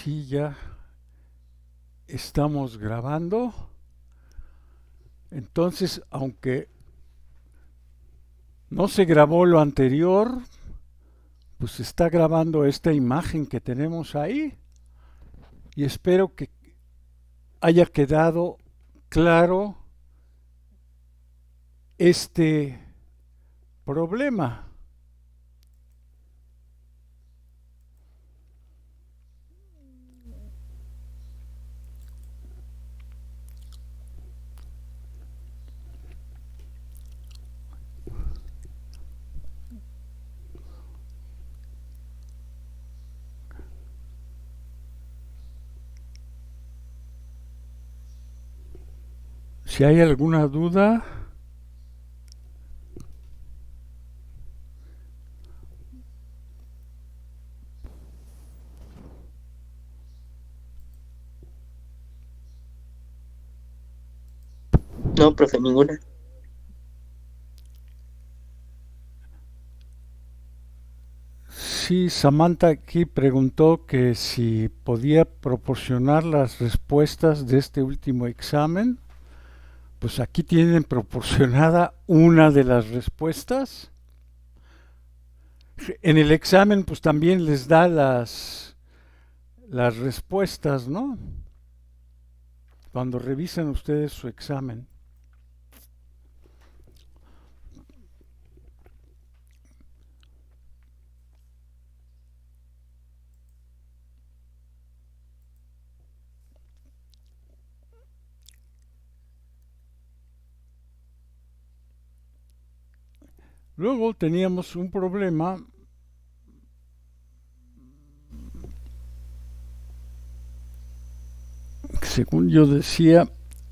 sí ya estamos grabando. Entonces, aunque no se grabó lo anterior, pues se está grabando esta imagen que tenemos ahí y espero que haya quedado claro este problema. Si hay alguna duda, No, profe, ninguna. sí, Samantha aquí preguntó que si podía proporcionar las respuestas de este último examen. Pues aquí tienen proporcionada una de las respuestas. En el examen pues también les da las respuestas, ¿no? Cuando revisan ustedes su examen. Luego teníamos un problema que según yo decía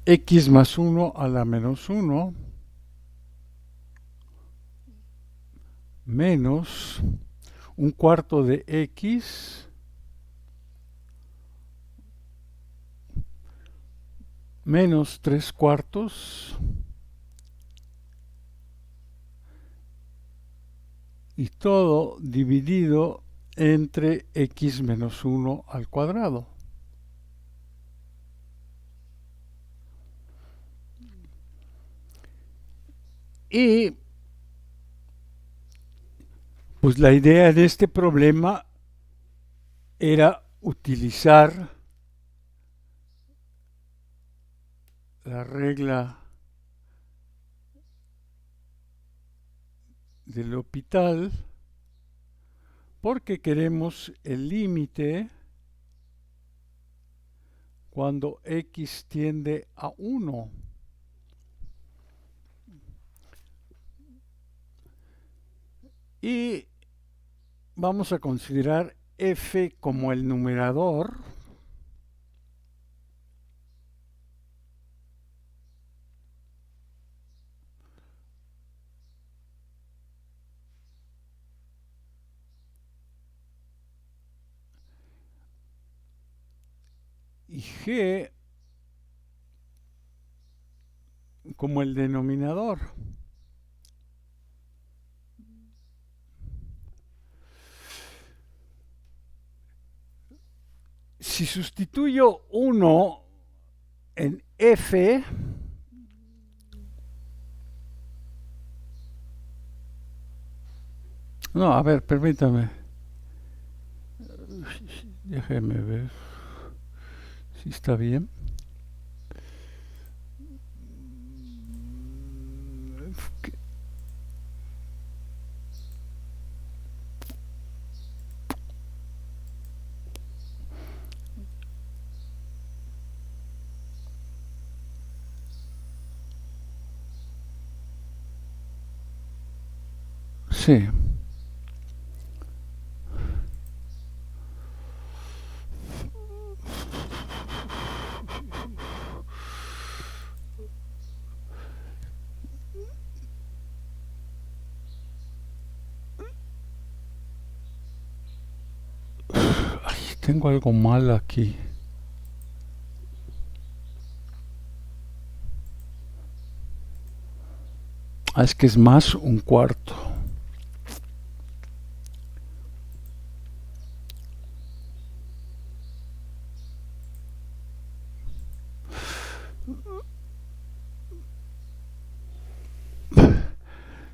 x más 1 a la menos 1 menos un cuarto de x menos 3 cuartos y todo dividido entre x menos 1 al cuadrado. Y pues la idea de este problema era utilizar la regla del L'Hopital porque queremos el límite cuando x tiende a 1. Y vamos a considerar f como el numerador y g como el denominador. Si sustituyo 1 en f, no, a ver, permítame, déjeme ver si está bien. Sí. Ay, tengo algo mal aquí. Ah, es que es más un cuarto.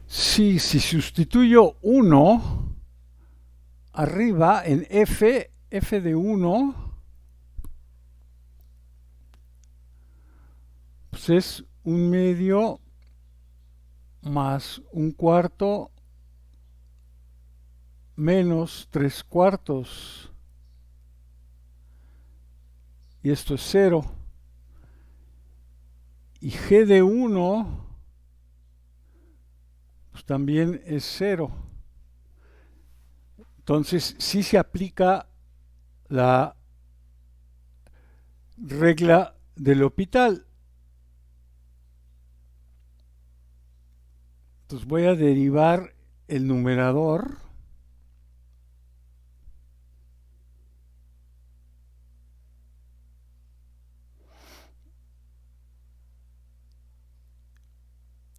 Sí, si sustituyo 1 arriba en f de 1, pues es 1/2 más 1/4 menos 3/4. Y esto es 0. Y g de 1 pues también es 0. Entonces sí se aplica la regla del L'Hopital. Entonces voy a derivar el numerador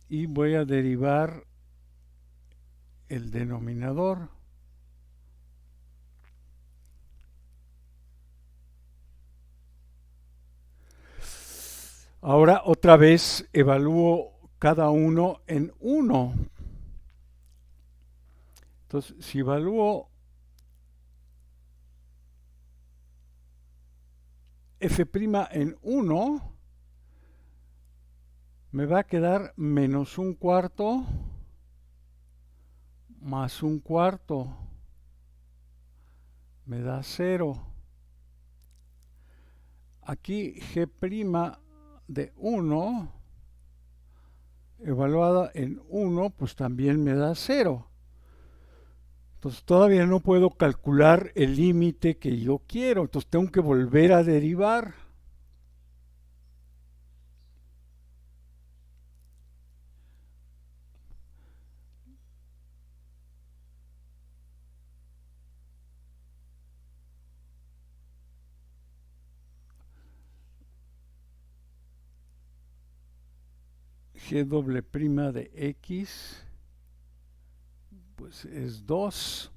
y voy a derivar el denominador. Ahora otra vez evalúo cada uno en 1. Entonces, si evalúo f' en 1, me va a quedar menos 1/4 más 1/4. Me da 0. Aquí g' de 1, evaluada en 1, pues también me da 0. Entonces todavía no puedo calcular el límite que yo quiero. Entonces tengo que volver a derivar. G' de x pues es 2.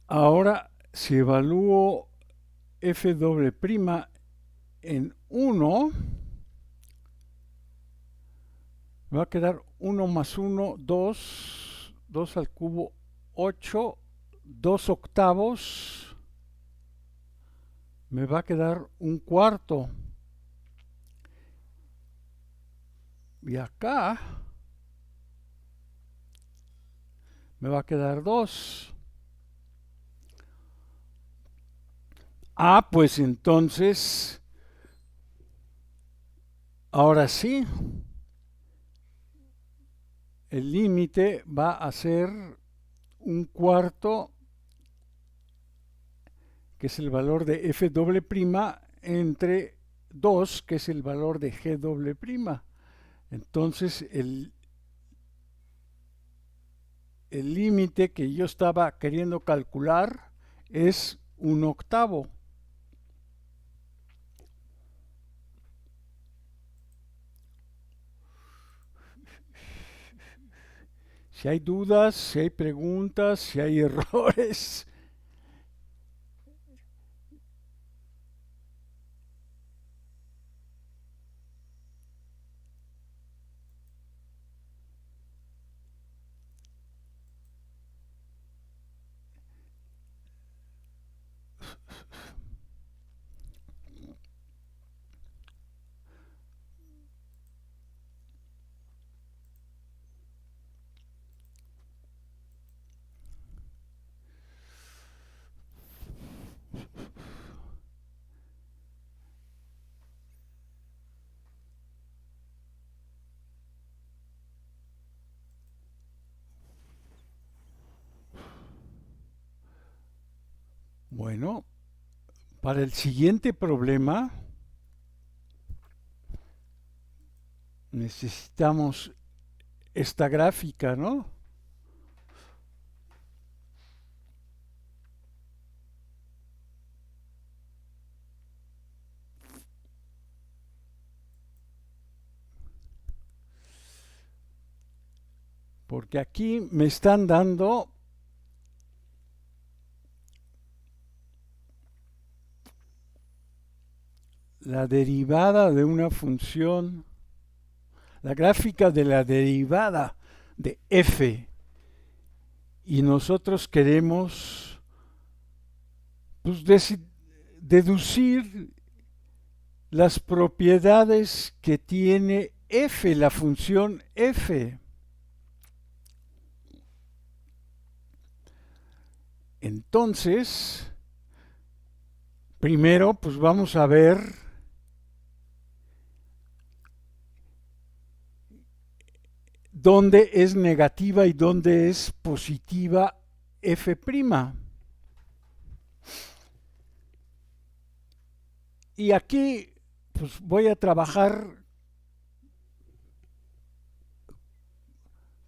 Ahora, si evalúo f' en 1, me va a quedar 1 más 1, 2, 2 al cubo, 8, 2 octavos, me va a quedar 1/4. Y acá me va a quedar 2. Ah, pues entonces, ahora sí, el límite va a ser 1/4, que es el valor de f', entre 2, que es el valor de g'. Entonces, el límite que yo estaba queriendo calcular es 1/8. Si hay dudas, si hay preguntas, si hay errores. Bueno, para el siguiente problema necesitamos esta gráfica, ¿no? Porque aquí me están dando la derivada de una función, la gráfica de la derivada de f, y nosotros queremos pues, deducir las propiedades que tiene f, la función f. Entonces, primero pues vamos a ver dónde es negativa y dónde es positiva f'. Y aquí pues voy a trabajar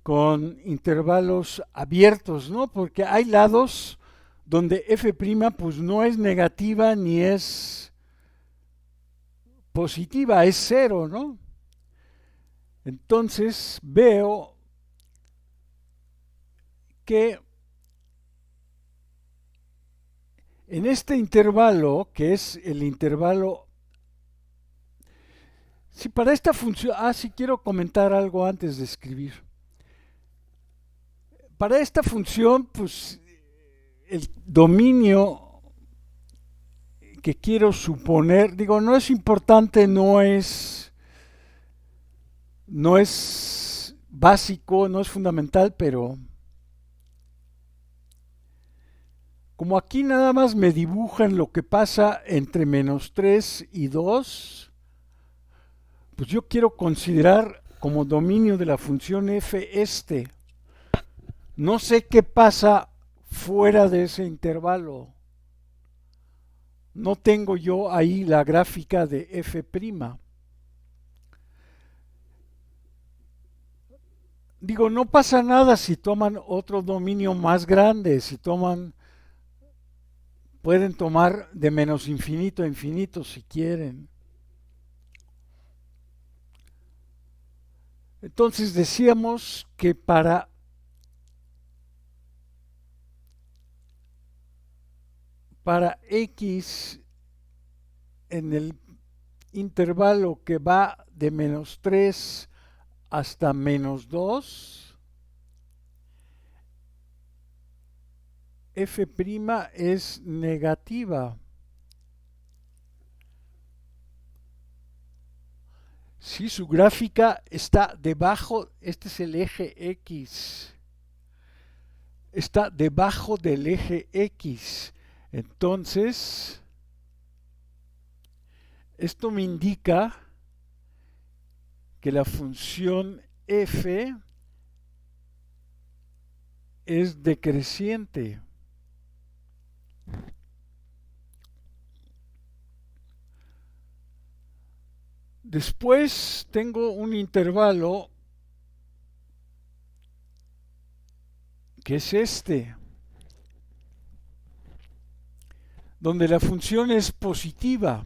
con intervalos abiertos, ¿no? Porque hay lados donde f' pues no es negativa ni es positiva, es cero, ¿no? Entonces veo que en este intervalo, que es el intervalo, si para esta función, sí quiero comentar algo antes de escribir. Para esta función, pues el dominio que quiero suponer, digo, no es importante, no es básico, no es fundamental, pero como aquí nada más me dibujan lo que pasa entre -3 y 2, pues yo quiero considerar como dominio de la función f este. No sé qué pasa fuera de ese intervalo. No tengo yo ahí la gráfica de f'. Digo, no pasa nada si toman otro dominio más grande, pueden tomar de menos infinito a infinito si quieren. Entonces decíamos que para x en el intervalo que va de -3 hasta -2, f' es negativa. Si su gráfica está debajo, este es el eje X, está debajo del eje X. Entonces, esto me indica que la función f es decreciente. Después tengo un intervalo que es este, donde la función es positiva.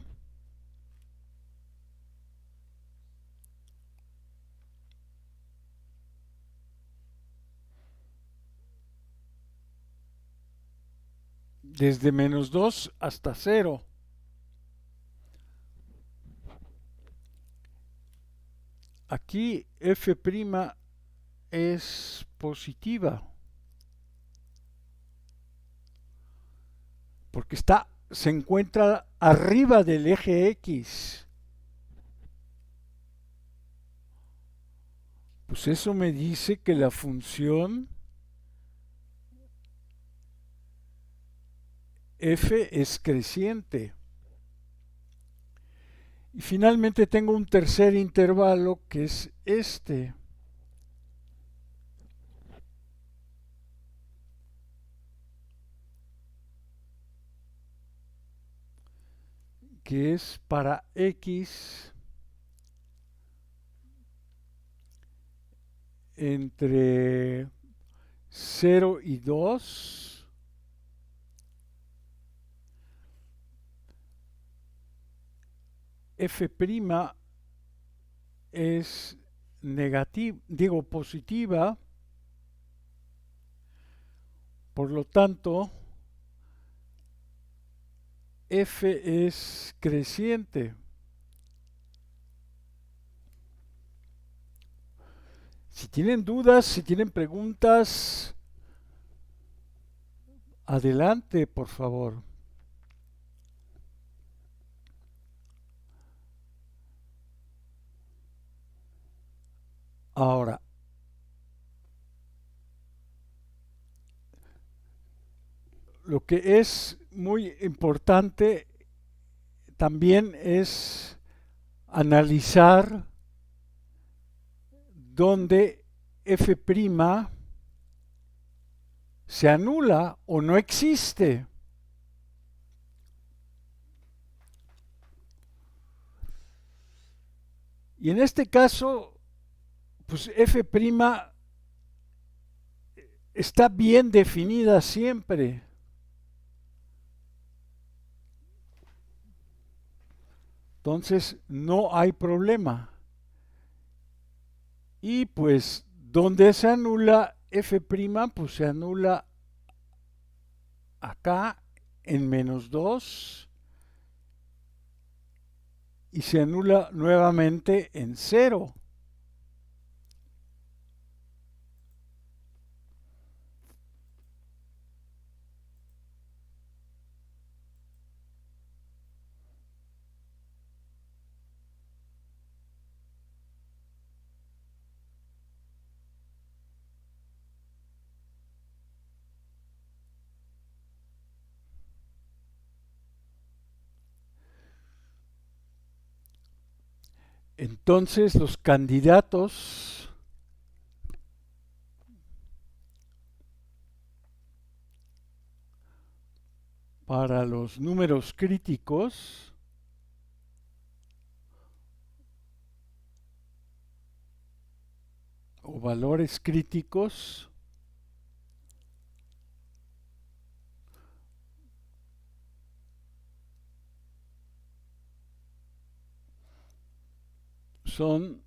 Desde -2 hasta 0. Aquí f' es positiva, porque se encuentra arriba del eje X. Pues eso me dice que la función f es creciente. Y finalmente tengo un tercer intervalo que es este. Que es para x entre 0 y 2, f' es negativa, digo positiva, por lo tanto f es creciente. Si tienen dudas, si tienen preguntas, adelante, por favor. Ahora, lo que es muy importante también es analizar dónde f' se anula o no existe. Y en este caso, pues f' está bien definida siempre. Entonces no hay problema. Y pues donde se anula f', pues se anula acá en -2 y se anula nuevamente en 0. Entonces los candidatos para los números críticos o valores críticos son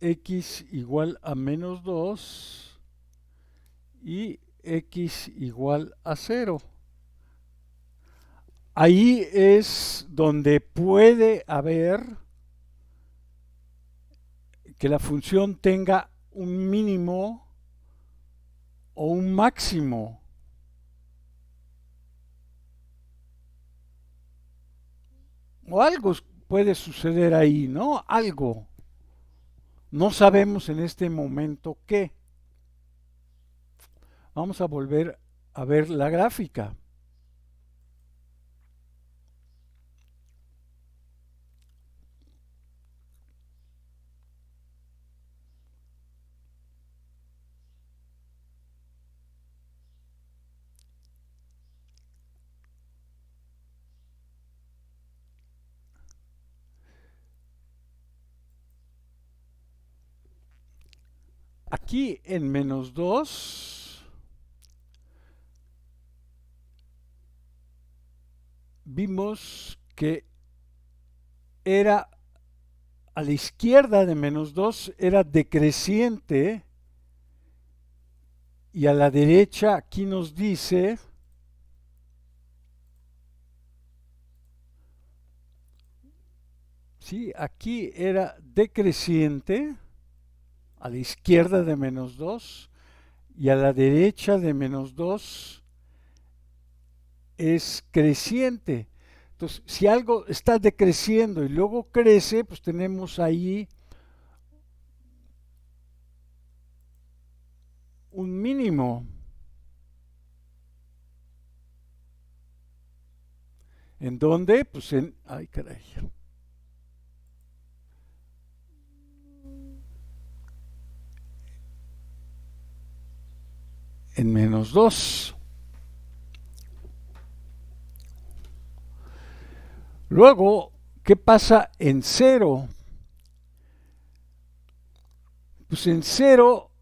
x igual a -2 y x igual a 0. Ahí es donde puede haber que la función tenga un mínimo o un máximo. O algo puede suceder ahí, ¿no? Algo. No sabemos en este momento qué. Vamos a volver a ver la gráfica. Aquí en -2 vimos que era a la izquierda de -2 era decreciente y a la derecha aquí nos dice ¿sí? Aquí era decreciente a la izquierda de -2 y a la derecha de -2 es creciente. Entonces, si algo está decreciendo y luego crece, pues tenemos ahí un mínimo. ¿En dónde? Pues en... Ay, caray. En -2. Luego, ¿qué pasa en 0? Pues en 0,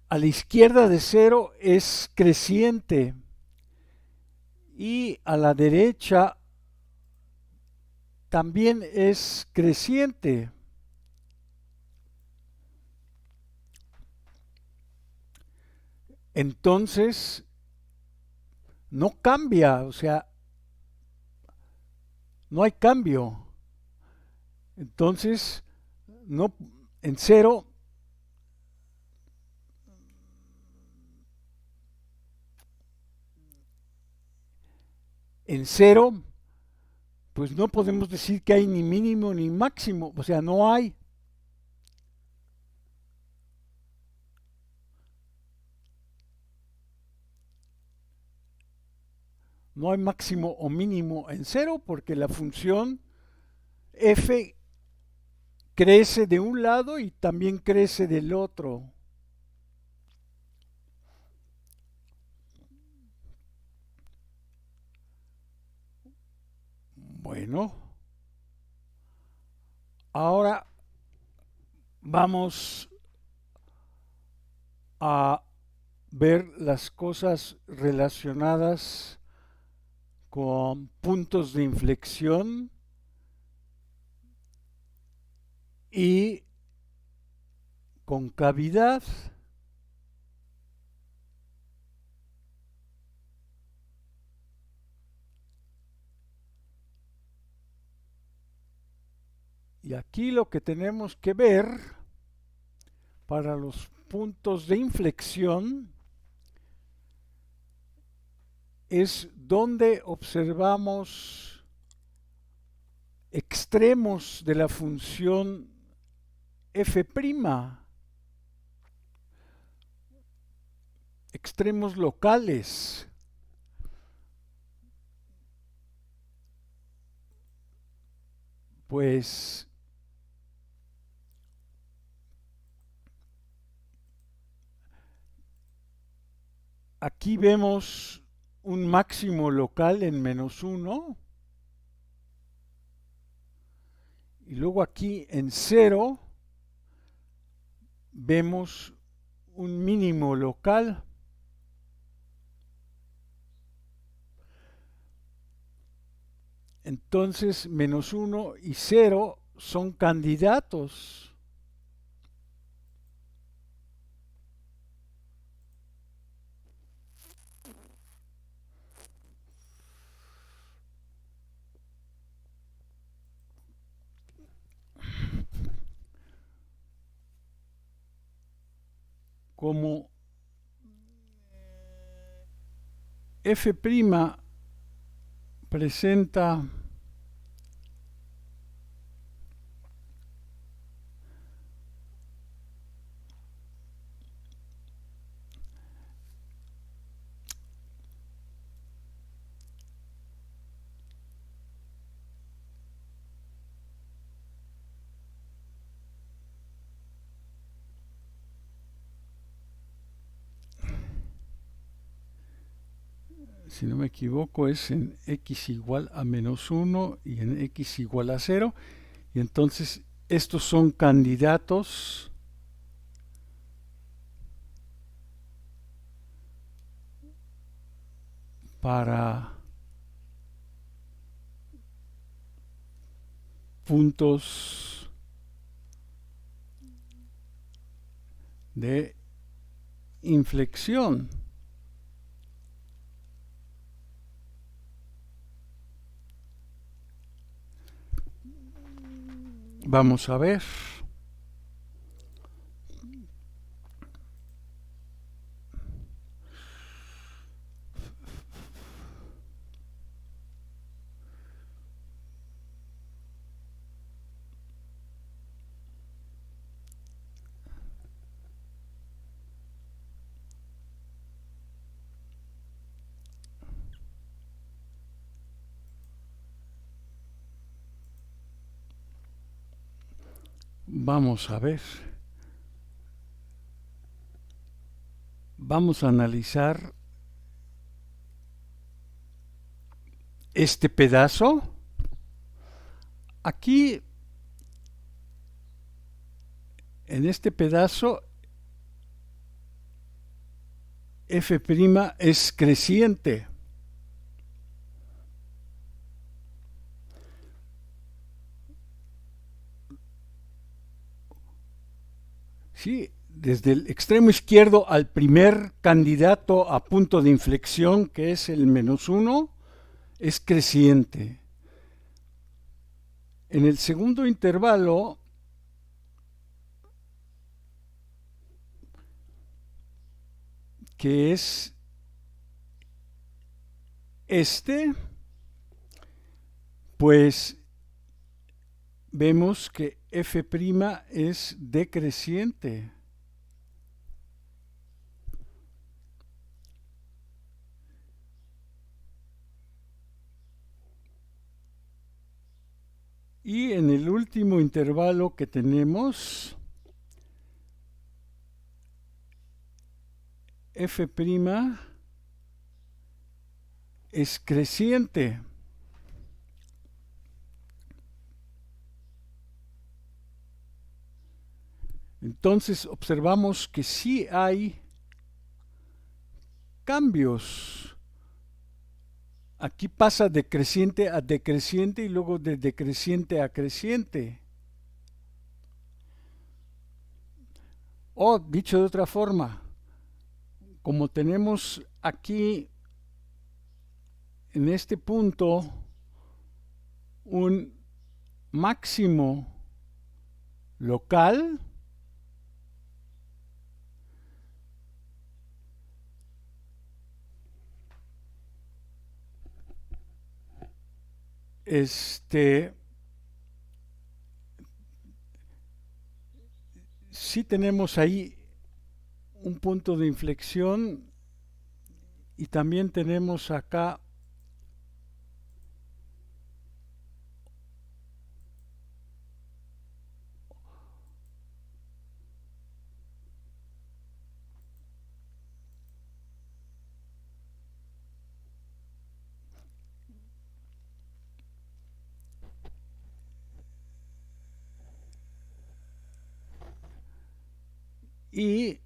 a la izquierda de 0 es creciente y a la derecha también es creciente. Entonces, no cambia, o sea, no hay cambio. Entonces, no, en 0 En cero, pues no podemos decir que hay ni mínimo ni máximo, o sea, no hay. No hay máximo o mínimo en cero porque la función f crece de un lado y también crece del otro. Bueno, ahora vamos a ver las cosas relacionadas con puntos de inflexión y concavidad. Y aquí lo que tenemos que ver para los puntos de inflexión es donde observamos extremos de la función f', extremos locales. Pues aquí vemos un máximo local en -1 y luego aquí en 0 vemos un mínimo local. Entonces -1 y 0 son candidatos. Como f' presenta si no me equivoco, es en x igual a -1 y en x igual a 0. Y entonces estos son candidatos para puntos de inflexión. Vamos a ver. Vamos a ver. Vamos a analizar este pedazo. Aquí, en este pedazo, f' es creciente. Sí, desde el extremo izquierdo al primer candidato a punto de inflexión, que es el -1, es creciente. En el segundo intervalo, que es este, pues vemos que f' es decreciente. Y en el último intervalo que tenemos, f' es creciente. Entonces observamos que sí hay cambios. Aquí pasa de creciente a decreciente y luego de decreciente a creciente. O dicho de otra forma, como tenemos aquí en este punto un máximo local, sí tenemos ahí un punto de inflexión y también tenemos acá y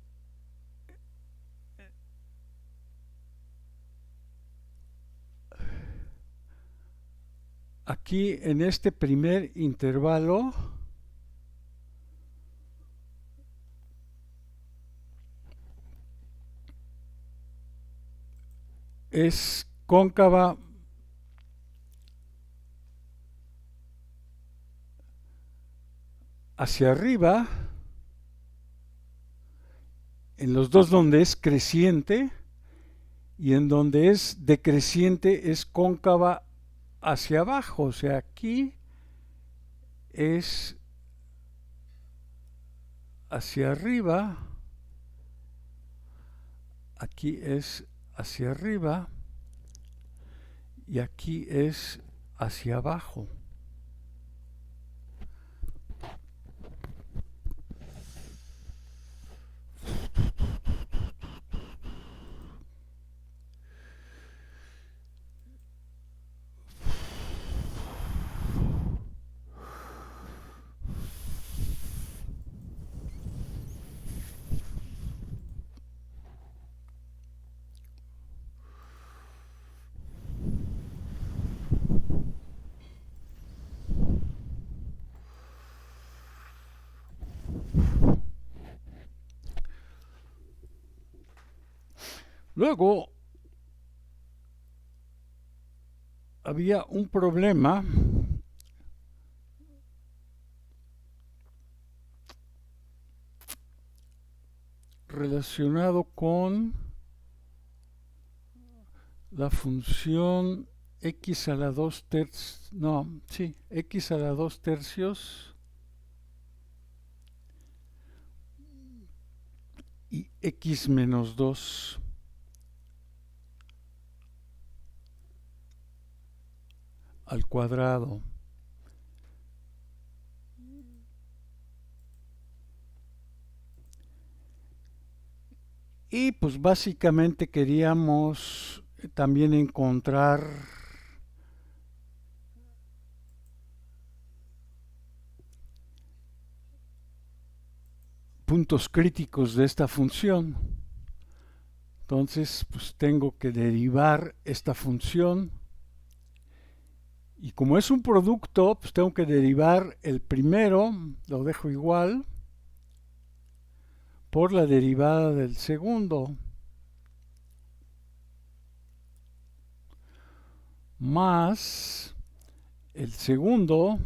aquí en este primer intervalo es cóncava hacia arriba, en los dos donde es creciente, y en donde es decreciente es cóncava hacia abajo. O sea, aquí es hacia arriba, aquí es hacia arriba y aquí es hacia abajo. Luego había un problema relacionado con la función x a la 2 tercios, no, sí, x a la 2 tercios y x menos 2 al cuadrado. Y pues básicamente queríamos también encontrar puntos críticos de esta función. Entonces, pues tengo que derivar esta función. Y como es un producto, pues tengo que derivar el primero, lo dejo igual, por la derivada del segundo, más el segundo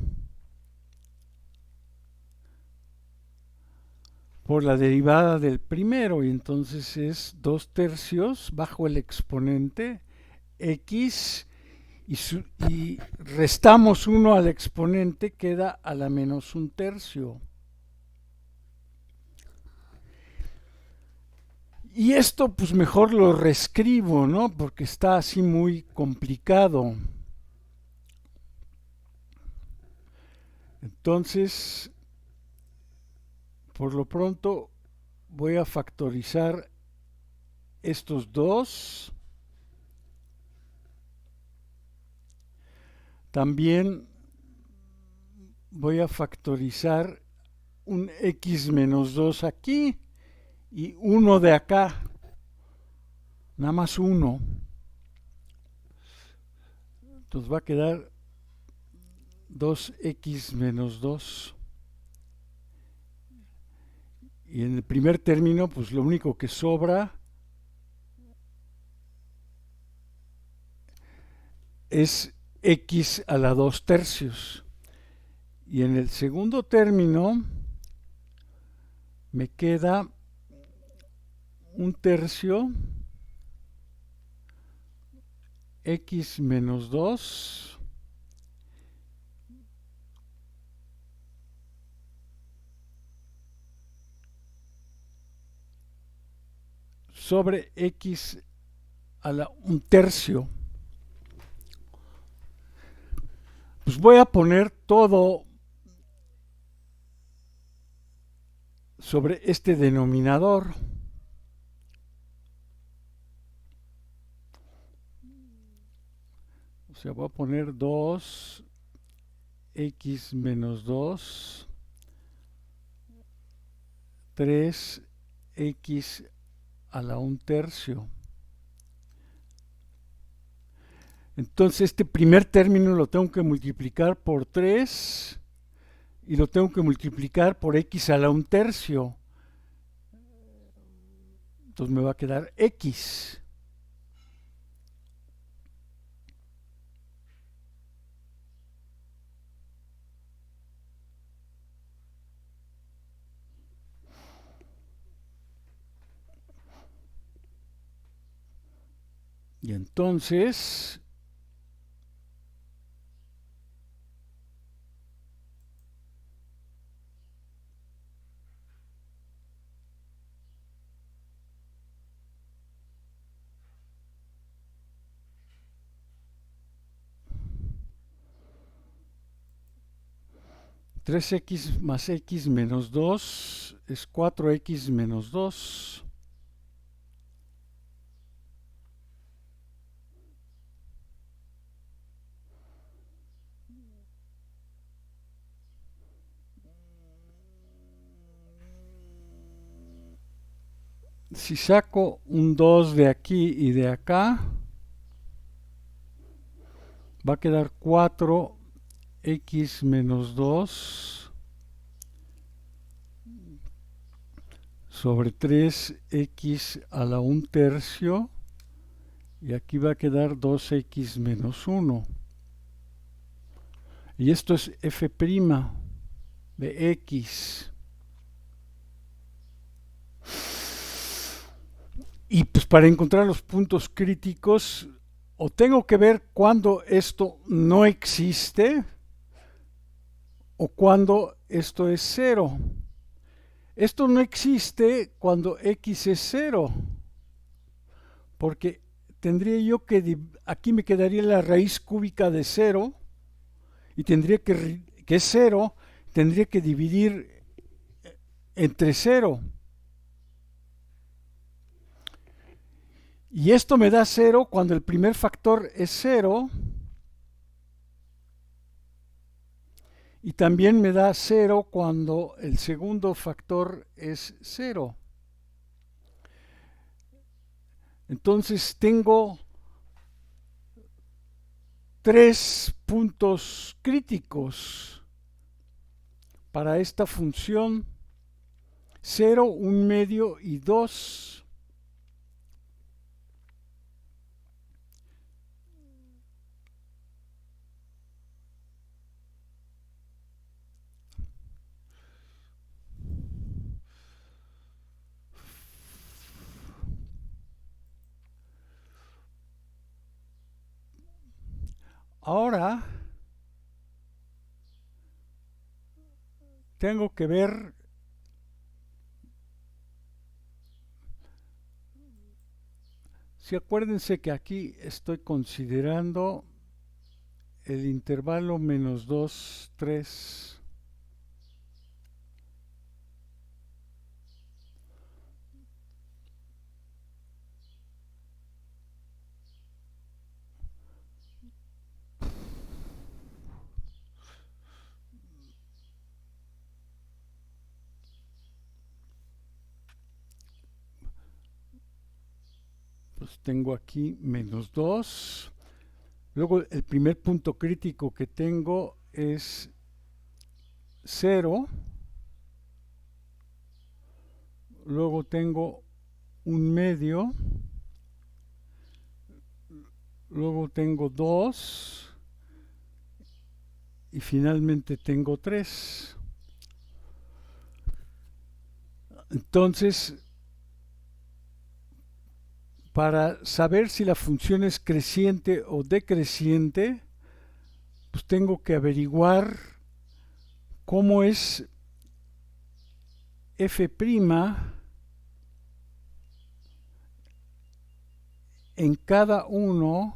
por la derivada del primero, y entonces es 2 tercios bajo el exponente x y restamos 1 al exponente, queda a la menos 1/3. Y esto pues mejor lo reescribo, ¿no? Porque está así muy complicado. Entonces, por lo pronto voy a factorizar estos dos. También voy a factorizar un x menos 2 aquí y 1 de acá. Nada más 1. Entonces va a quedar 2x menos 2. Y en el primer término, pues lo único que sobra es x a la 2/3. Y en el segundo término me queda 1/3 x menos 2 sobre x a la 1/3. Pues voy a poner todo sobre este denominador. O sea, voy a poner 2x menos 2, 3x a la 1/3. Entonces este primer término lo tengo que multiplicar por 3 y lo tengo que multiplicar por x a la 1/3. Entonces me va a quedar x. Y entonces 3x más x menos 2 es 4x menos 2. Si saco un 2 de aquí y de acá, va a quedar 4x menos 2 sobre 3x a la 1/3 y aquí va a quedar 2x menos 1. Y esto es f' de x. Y pues para encontrar los puntos críticos, o tengo que ver cuándo esto no existe o cuándo esto es 0. Esto no existe cuando x es 0, porque tendría yo que, aquí me quedaría la raíz cúbica de 0 y tendría que es 0, tendría que dividir entre 0. Y esto me da 0 cuando el primer factor es 0. Y también me da 0 cuando el segundo factor es 0. Entonces tengo 3 puntos críticos para esta función: 0, 1 medio y 2. Ahora tengo que ver si acuérdense que aquí estoy considerando el intervalo menos 2, 3. Pues tengo aquí menos 2. Luego el primer punto crítico que tengo es 0. Luego tengo un medio. Luego tengo 2. Y finalmente tengo 3. Entonces, para saber si la función es creciente o decreciente, pues tengo que averiguar cómo es f' en cada uno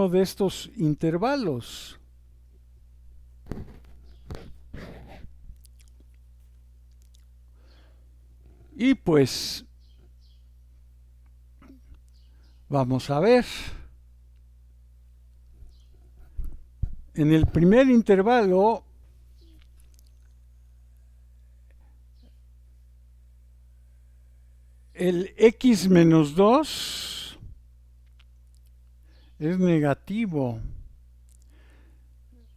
de estos intervalos. Y pues vamos a ver. En el primer intervalo el x menos 2 es negativo.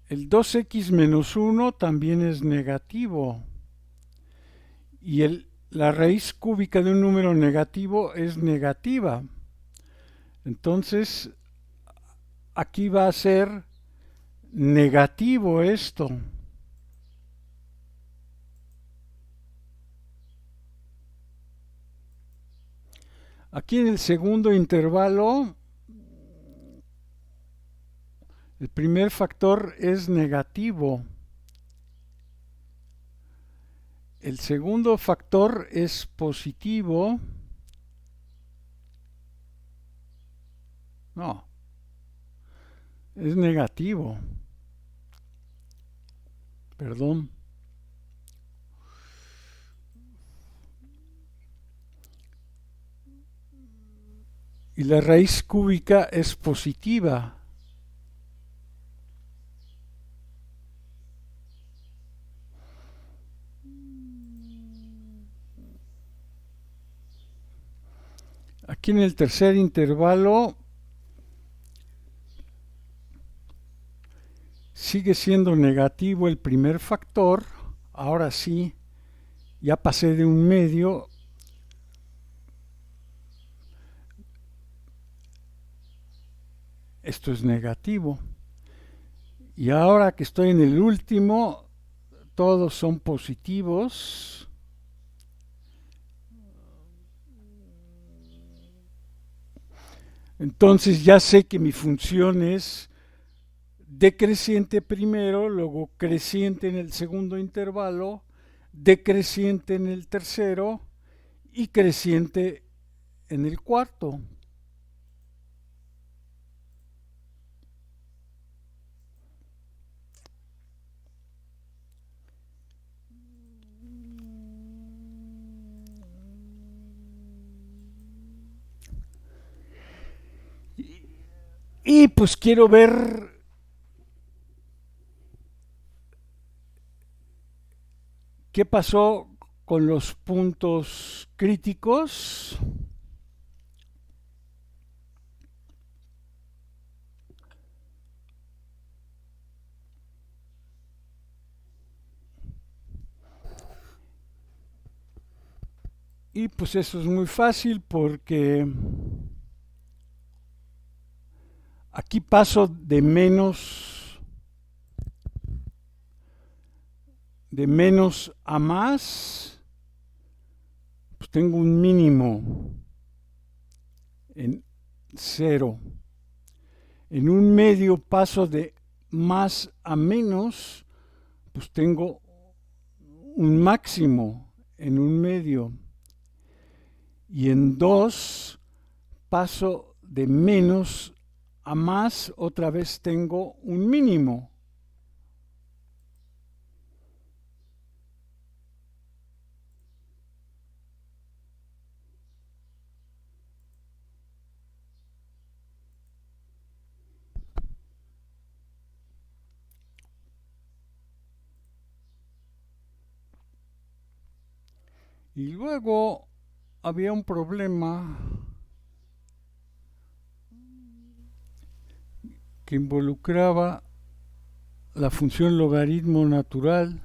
El 2x menos 1 también es negativo. Y la raíz cúbica de un número negativo es negativa. Entonces, aquí va a ser negativo esto. Aquí en el segundo intervalo, el primer factor es negativo. El segundo factor es positivo. No, es negativo. Perdón. Y la raíz cúbica es positiva. Aquí en el tercer intervalo sigue siendo negativo el primer factor. Ahora sí, ya pasé de un medio. Esto es negativo. Y ahora que estoy en el último, todos son positivos. Entonces ya sé que mi función es decreciente primero, luego creciente en el segundo intervalo, decreciente en el tercero y creciente en el cuarto. Y pues quiero ver qué pasó con los puntos críticos. Y pues eso es muy fácil porque aquí paso de menos a más. Pues tengo un mínimo en 0. En un medio paso de más a menos, pues tengo un máximo en un medio. Y en 2 paso de menos a más, otra vez tengo un mínimo. Y luego había un problema que involucraba la función logaritmo natural.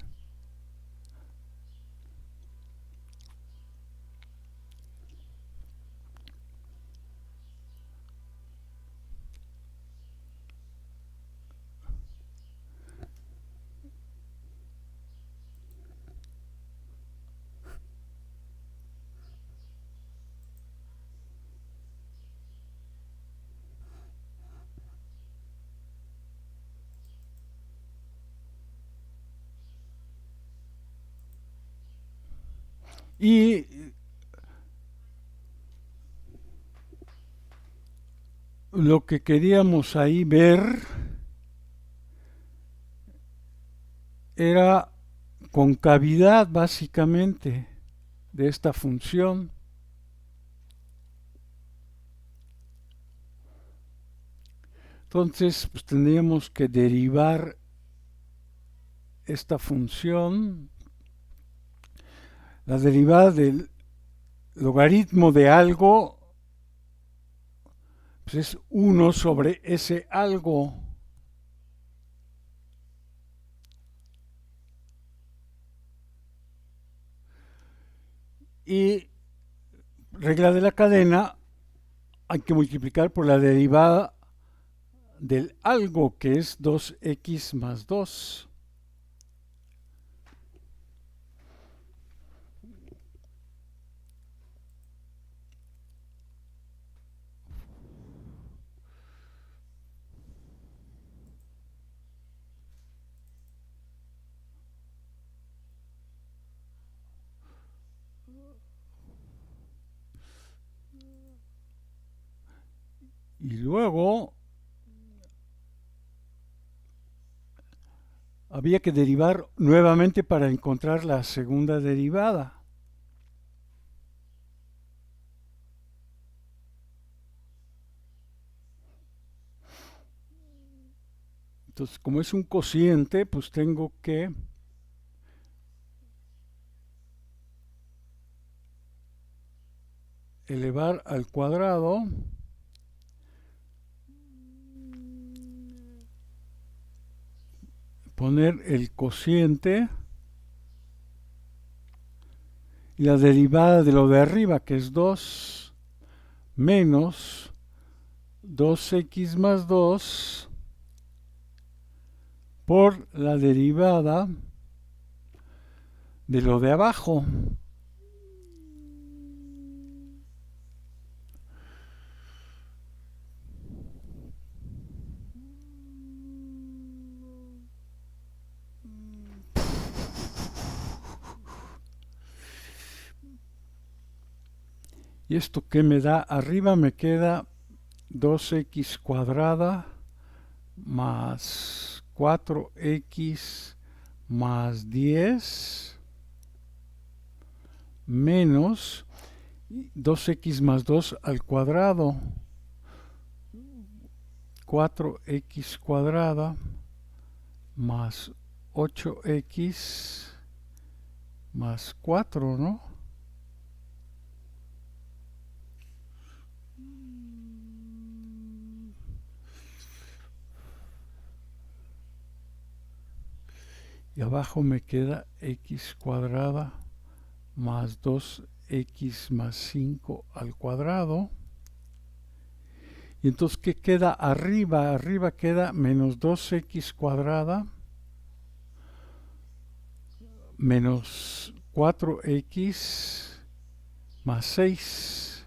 Y lo que queríamos ahí ver era concavidad básicamente de esta función. Entonces, pues tendríamos que derivar esta función. La derivada del logaritmo de algo pues es 1 sobre ese algo. Y regla de la cadena, hay que multiplicar por la derivada del algo, que es 2x más 2. Y luego había que derivar nuevamente para encontrar la segunda derivada. Entonces, como es un cociente, pues tengo que elevar al cuadrado poner el cociente y la derivada de lo de arriba, que es 2 menos 2x más 2 por la derivada de lo de abajo. ¿Y esto qué me da? Arriba me queda 2x cuadrada más 4x más 10 menos 2x más 2 al cuadrado, 4x cuadrada más 8x más 4, ¿no? Y abajo me queda x cuadrada más 2x más 5 al cuadrado. Y entonces, ¿qué queda arriba? Arriba queda menos 2x cuadrada menos 4x más 6.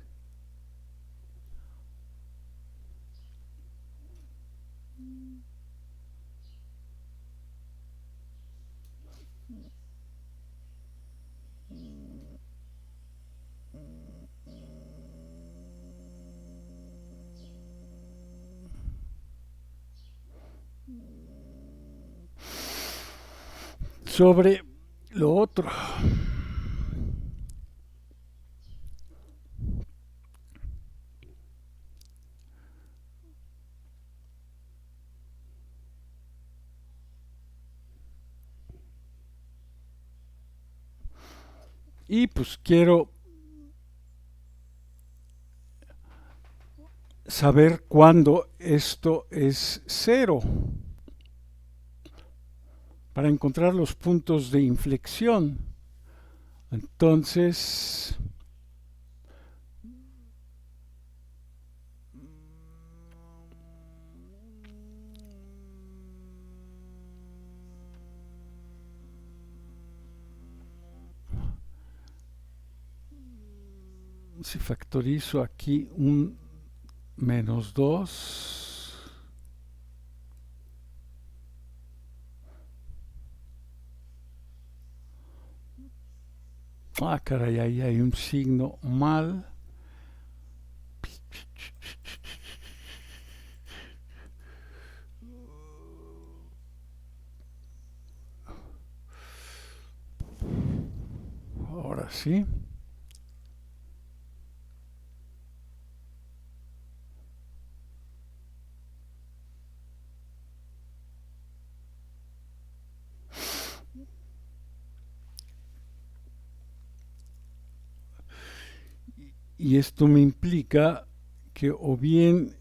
sobre lo otro. Y pues quiero saber cuándo esto es cero para encontrar los puntos de inflexión. Entonces, si factorizo aquí un menos 2, caray, ahí hay un signo mal. Ahora sí. Y esto me implica que o bien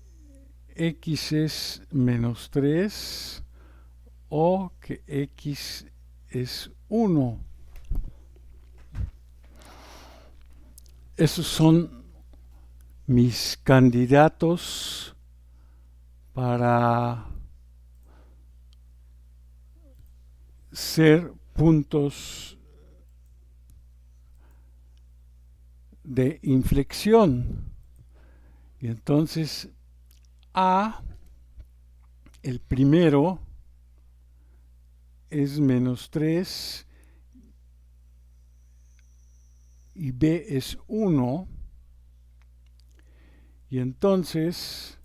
x es menos 3 o que x es 1. Esos son mis candidatos para ser puntos de inflexión. Y entonces A, el primero, es menos 3 y B es 1. Y entonces,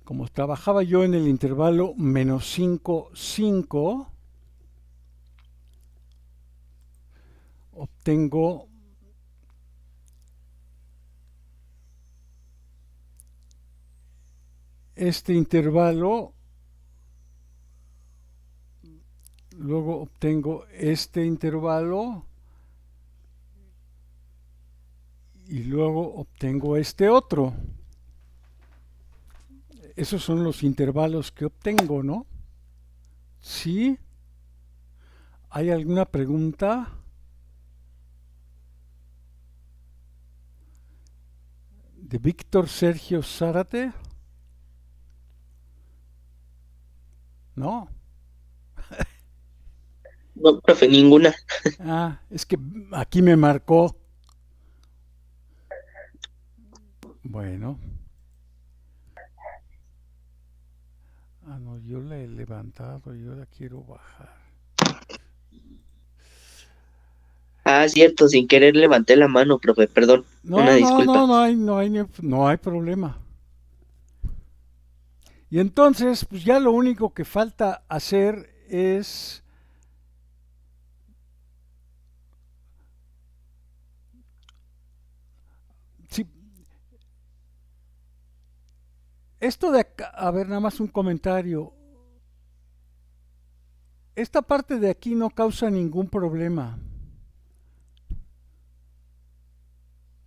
como trabajaba yo en el intervalo menos 5, 5, obtengo este intervalo, luego obtengo este intervalo y luego obtengo este otro. Esos son los intervalos que obtengo, ¿no? ¿Sí? ¿Hay alguna pregunta? De Víctor Sergio Zárate. ¿No? No, profe, ninguna. Es que aquí me marcó. Bueno. No, yo la he levantado, yo la quiero bajar. Ah, cierto, sin querer levanté la mano, profe, perdón. Una No, no, no, disculpa. no hay problema. Y entonces, pues ya lo único que falta hacer es si, esto de acá, a ver, nada más un comentario. Esta parte de aquí no causa ningún problema.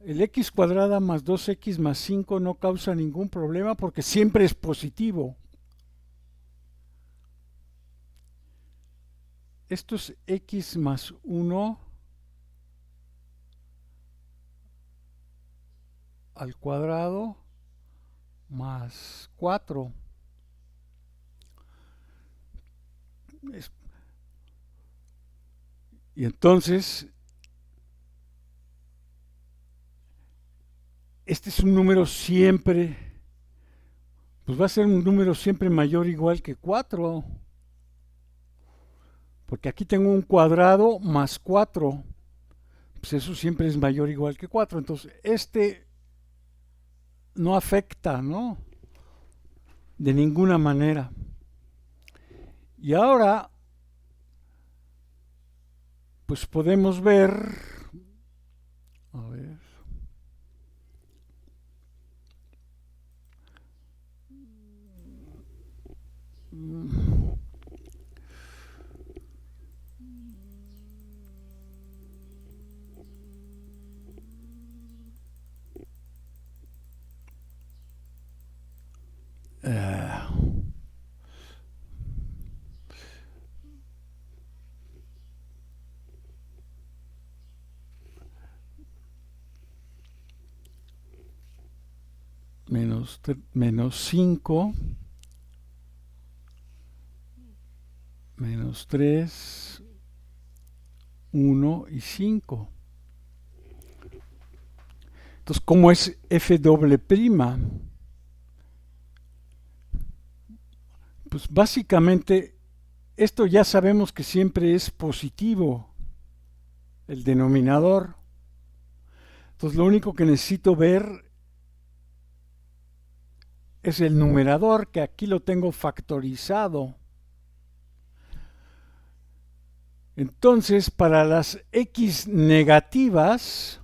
El x cuadrada más 2x más 5 no causa ningún problema porque siempre es positivo. Esto es x más 1 al cuadrado más 4. Y entonces, este es un número siempre, pues va a ser un número siempre mayor o igual que 4. Porque aquí tengo un cuadrado más 4. Pues eso siempre es mayor o igual que 4. Entonces, este no afecta, ¿no? De ninguna manera. Y ahora, pues podemos ver, a ver, menos 5, menos 3, 1 y 5. Entonces, ¿cómo es f doble prima? Pues básicamente esto ya sabemos que siempre es positivo, el denominador. Entonces lo único que necesito ver es el numerador, que aquí lo tengo factorizado. Entonces, para las x negativas,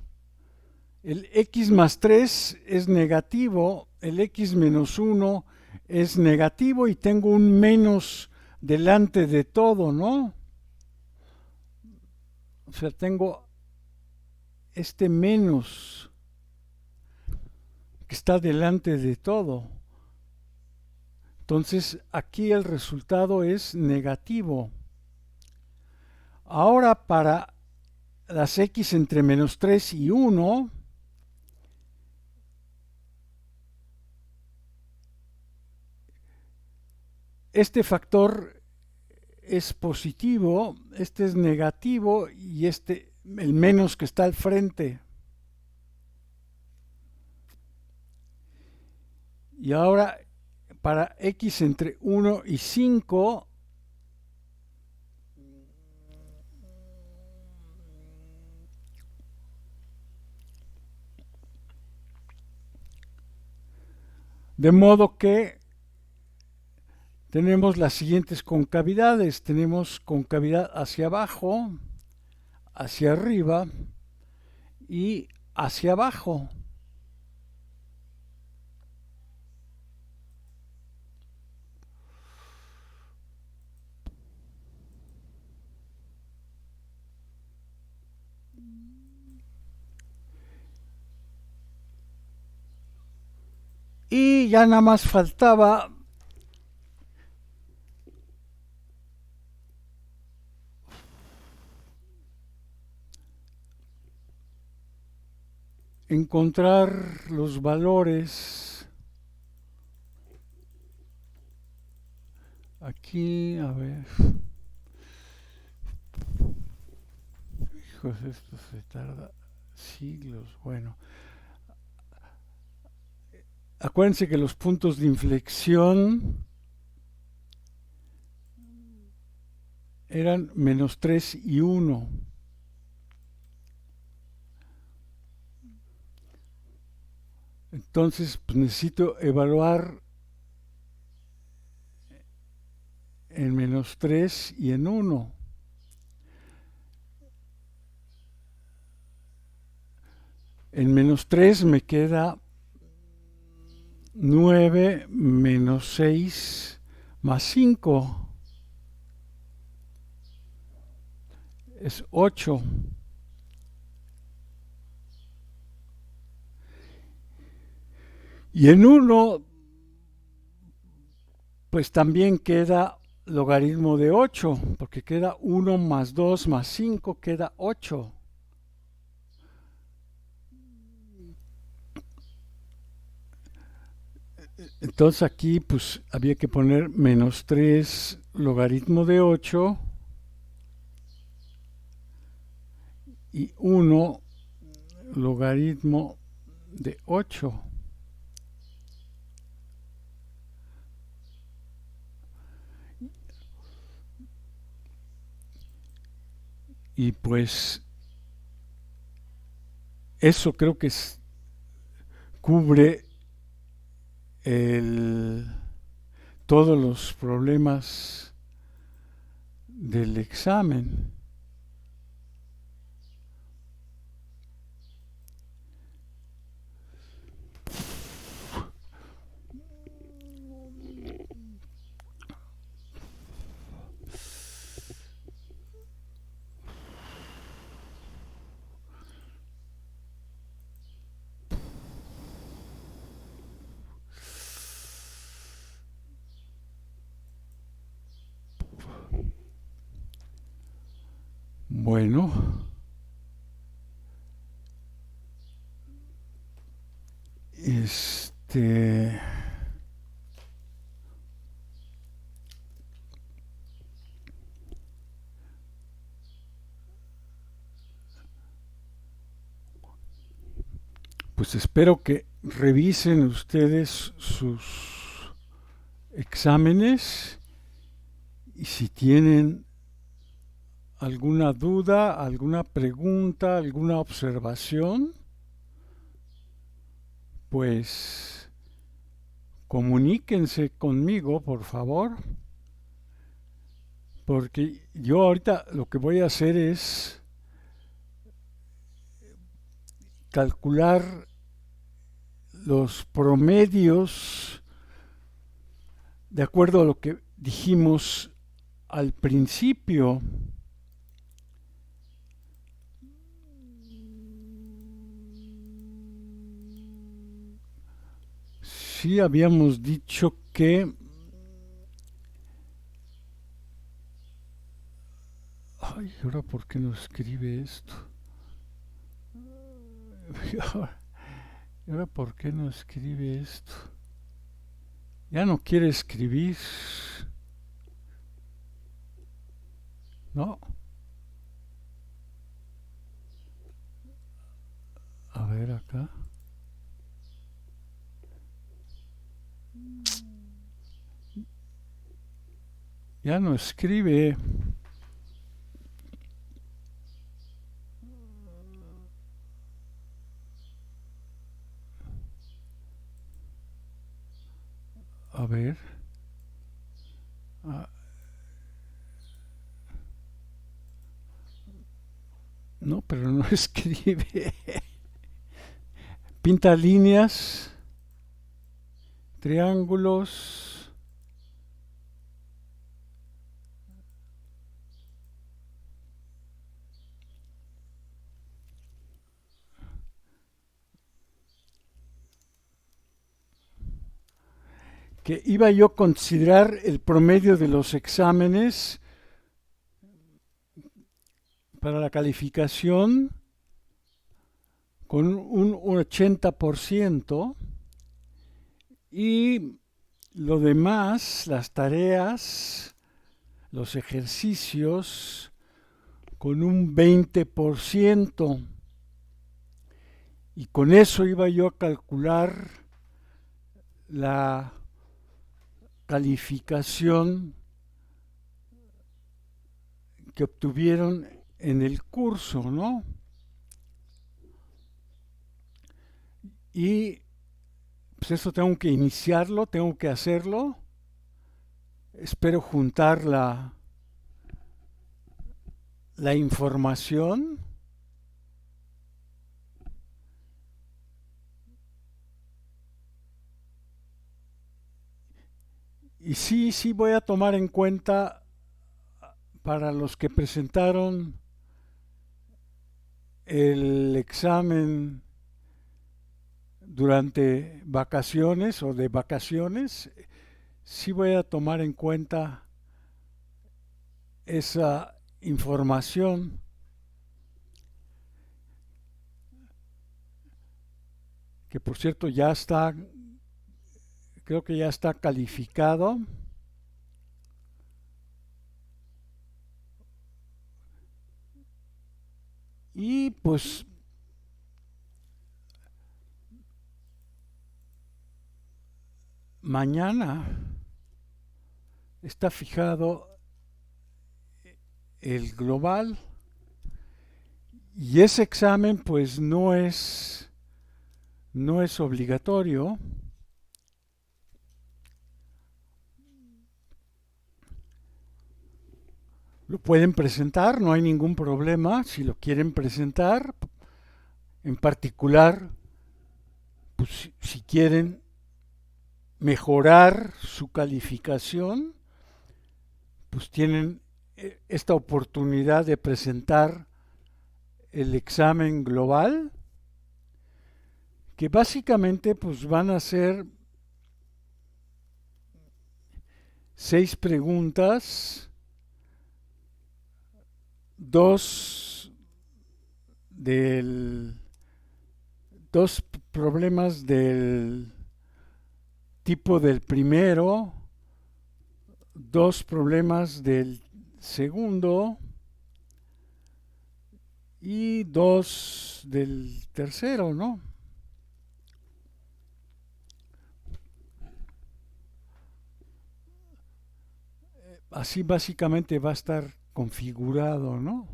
el x más 3 es negativo, el x menos 1 es negativo y tengo un menos delante de todo, ¿no? O sea, tengo este menos que está delante de todo. Entonces, aquí el resultado es negativo. Ahora, para las x entre menos 3 y 1, este factor es positivo, este es negativo y este, el menos que está al frente. Y ahora, para x entre 1 y 5, de modo que tenemos las siguientes concavidades. Tenemos concavidad hacia abajo, hacia arriba y hacia abajo. Y ya nada más faltaba encontrar los valores. Aquí, a ver. Hijos, esto se tarda siglos. Bueno. Acuérdense que los puntos de inflexión eran menos 3 y 1. Entonces, pues necesito evaluar en menos 3 y en 1. En menos 3 me queda 9 menos 6 más 5. Es 8. Y en 1, pues también queda logaritmo de 8, porque queda 1 más 2 más 5, queda 8. Entonces aquí pues había que poner menos 3 logaritmo de 8 y 1 logaritmo de 8. Y pues eso creo que cubre todos los problemas del examen. Bueno, pues espero que revisen ustedes sus exámenes y si tienen alguna duda, alguna pregunta, alguna observación, pues comuníquense conmigo, por favor, porque yo ahorita lo que voy a hacer es calcular los promedios de acuerdo a lo que dijimos al principio. Sí habíamos dicho que... Ay, ¿ahora por qué no escribe esto? ¿Ahora por qué no escribe esto? Ya no quiere escribir. No. A ver acá. Ya no escribe. A ver. Ah, no, pero no escribe. Pinta líneas, triángulos. Que iba yo a considerar el promedio de los exámenes para la calificación con un 80% y lo demás, las tareas, los ejercicios, con un 20%. Y con eso iba yo a calcular la calificación que obtuvieron en el curso, ¿no? Y pues eso tengo que iniciarlo, tengo que hacerlo. Espero juntar la información y sí voy a tomar en cuenta para los que presentaron el examen durante vacaciones o de vacaciones, sí voy a tomar en cuenta esa información, que por cierto ya está, creo que ya está calificado. Y pues mañana está fijado el global y ese examen pues no es obligatorio. Lo pueden presentar, no hay ningún problema si lo quieren presentar. En particular, pues, si quieren mejorar su calificación, pues tienen esta oportunidad de presentar el examen global, que básicamente pues van a ser 6 preguntas, dos del dos problemas del tipo del primero, dos problemas del segundo y dos del tercero, ¿no? Así básicamente va a estar configurado, ¿no?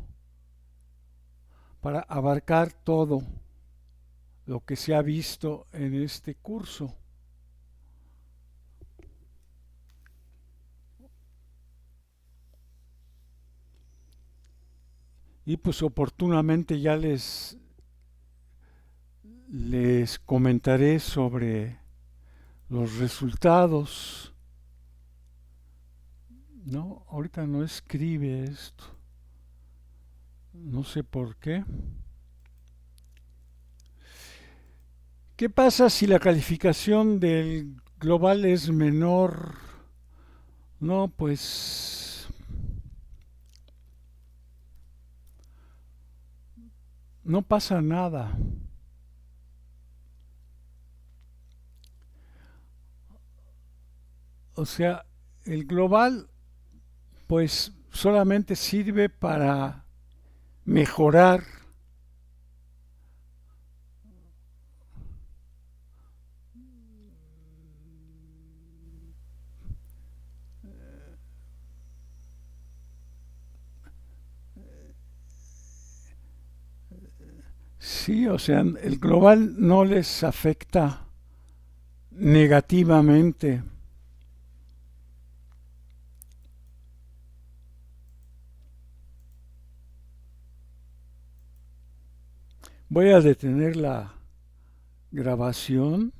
Para abarcar todo lo que se ha visto en este curso. Y pues oportunamente ya les comentaré sobre los resultados. No, ahorita no escribe esto. No sé por qué. ¿Qué pasa si la calificación del global es menor? No, pues no pasa nada. O sea, el global pues solamente sirve para mejorar sí, o sea, el global no les afecta negativamente. Voy a detener la grabación.